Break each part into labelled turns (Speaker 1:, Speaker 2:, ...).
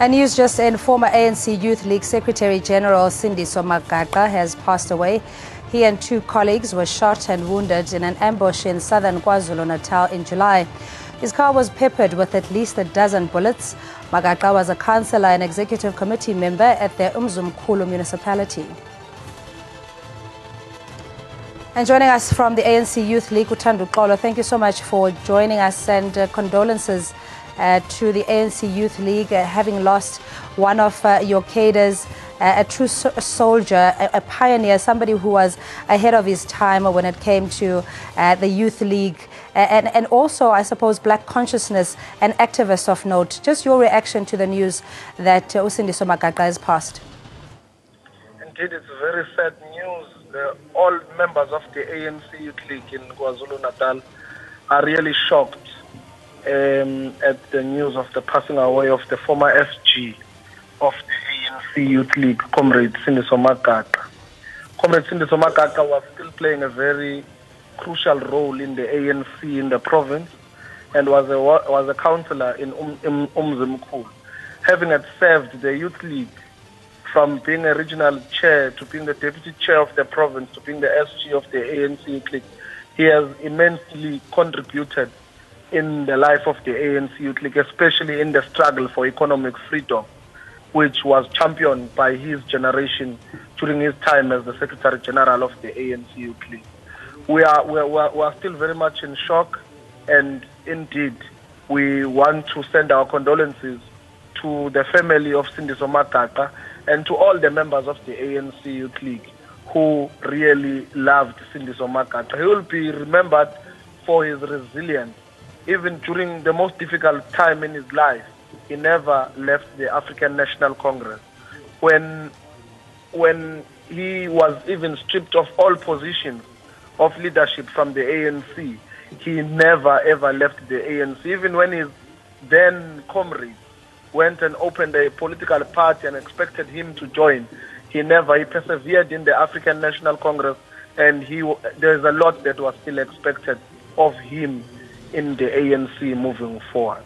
Speaker 1: And news just in, former ANC Youth League Secretary General Sindiso Magaqa has passed away. He and two colleagues were shot and wounded in an ambush in southern KwaZulu-Natal in July. His car was peppered with at least a dozen bullets. Magaqa was a councillor and executive committee member at the Umzimkhulu municipality. And joining us from the ANC Youth League, Uthando Xolo, thank you so much for joining us, and condolences to the ANC Youth League, having lost one of your cadres, a true soldier, a pioneer, somebody who was ahead of his time when it came to the Youth League, and also, I suppose, black consciousness, an activist of note. Just your reaction to the news that Sindiso Magaqa has passed.
Speaker 2: Indeed, it's very sad news. All members of the ANC Youth League in KwaZulu-Natal are really shocked at the news of the passing away of the former SG of the ANC Youth League, Comrade Sindiso Magaqa. Comrade Sindiso Magaqa was still playing a very crucial role in the ANC in the province, and was a councillor in Umzimkhulu. Having had served the Youth League from being a regional chair to being the deputy chair of the province to being the SG of the ANC Youth League, he has immensely contributed in the life of the ANC Youth League, especially in the struggle for economic freedom, which was championed by his generation during his time as the Secretary General of the ANC Youth League. We are still very much in shock, and indeed we want to send our condolences to the family of Sindiso Magaqa and to all the members of the ANC Youth League who really loved Sindiso Magaqa. He will be remembered for his resilience. Even during the most difficult time in his life, he never left the African National Congress. When he was even stripped of all positions of leadership from the ANC, he never ever left the ANC. Even when his then comrades went and opened a political party and expected him to join, he persevered in the African National Congress, and there's a lot that was still expected of him in the ANC moving forward.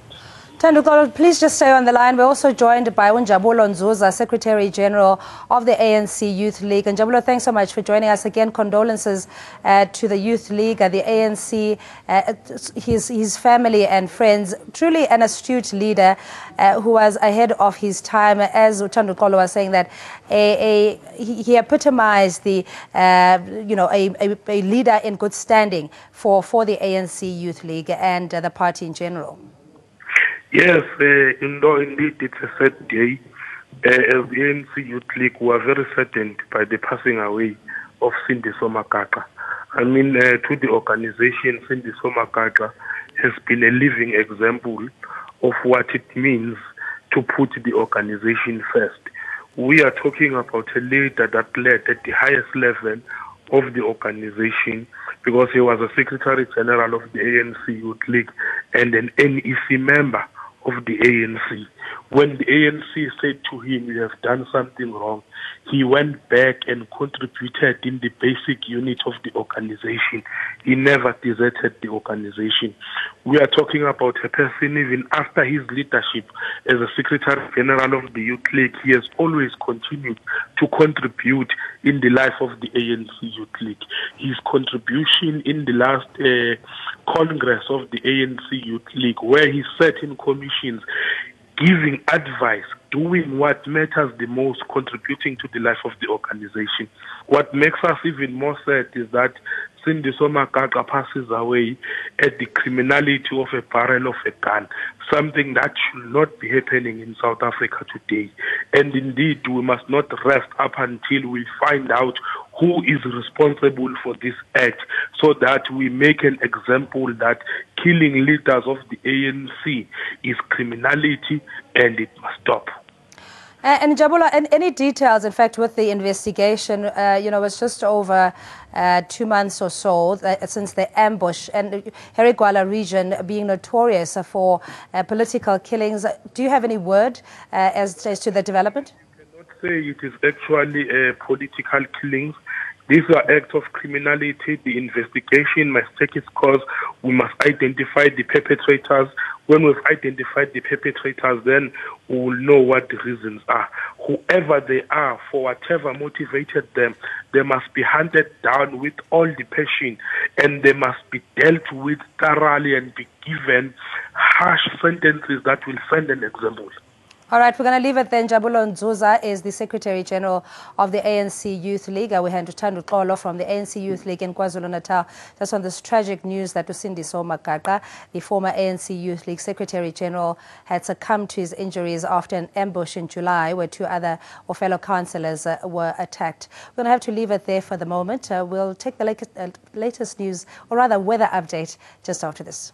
Speaker 1: Thando Xolo, please just stay on the line. We're also joined by Njabulo Nzuza, Secretary General of the ANC Youth League. And Njabulo, thanks so much for joining us again. Condolences to the Youth League, the ANC, his family and friends. Truly an astute leader who was ahead of his time. As Thando Xolo was saying, that he epitomized the a leader in good standing for the ANC Youth League and the party in general.
Speaker 3: Yes, indeed, it's a sad day. As the ANC Youth League, we are very saddened by the passing away of Sindiso Magaqa. I mean, to the organization, Sindiso Magaqa has been a living example of what it means to put the organization first. We are talking about a leader that led at the highest level of the organization, because he was a Secretary General of the ANC Youth League and an NEC member of the ANC. When the ANC said to him, "You have done something wrong," he went back and contributed in the basic unit of the organization. He never deserted the organization. We are talking about a person, even after his leadership as a Secretary General of the Youth League, he has always continued to contribute in the life of the ANC Youth League. His contribution in the last Congress of the ANC Youth League, where he sat in commissions, giving advice, doing what matters the most, contributing to the life of the organization. What makes us even more sad is that Sindiso Magaqa passes away at the criminality of a barrel of a gun, something that should not be happening in South Africa today. And indeed, we must not rest up until we find out who is responsible for this act, so that we make an example that killing leaders of the ANC is criminality and it must stop.
Speaker 1: And Njabulo, any details, in fact, with the investigation, it's just over 2 months or so since the ambush, and Herigwala region being notorious for political killings. Do you have any word as to the development?
Speaker 3: I cannot say it is actually political killings. These are acts of criminality. The investigation must take its course. We must identify the perpetrators. When we've identified the perpetrators, then we will know what the reasons are. Whoever they are, for whatever motivated them, they must be hunted down with all the passion, and they must be dealt with thoroughly and be given harsh sentences that will send an example.
Speaker 1: All right, we're going to leave it then. Jabulo Nzuza is the Secretary General of the ANC Youth League. We had Thando Xolo from the ANC Youth League in KwaZulu-Natal. That's on this tragic news that Sindiso Magaqa, the former ANC Youth League Secretary General, had succumbed to his injuries after an ambush in July where two other fellow councillors were attacked. We're going to have to leave it there for the moment. We'll take the latest news, or rather weather update, just after this.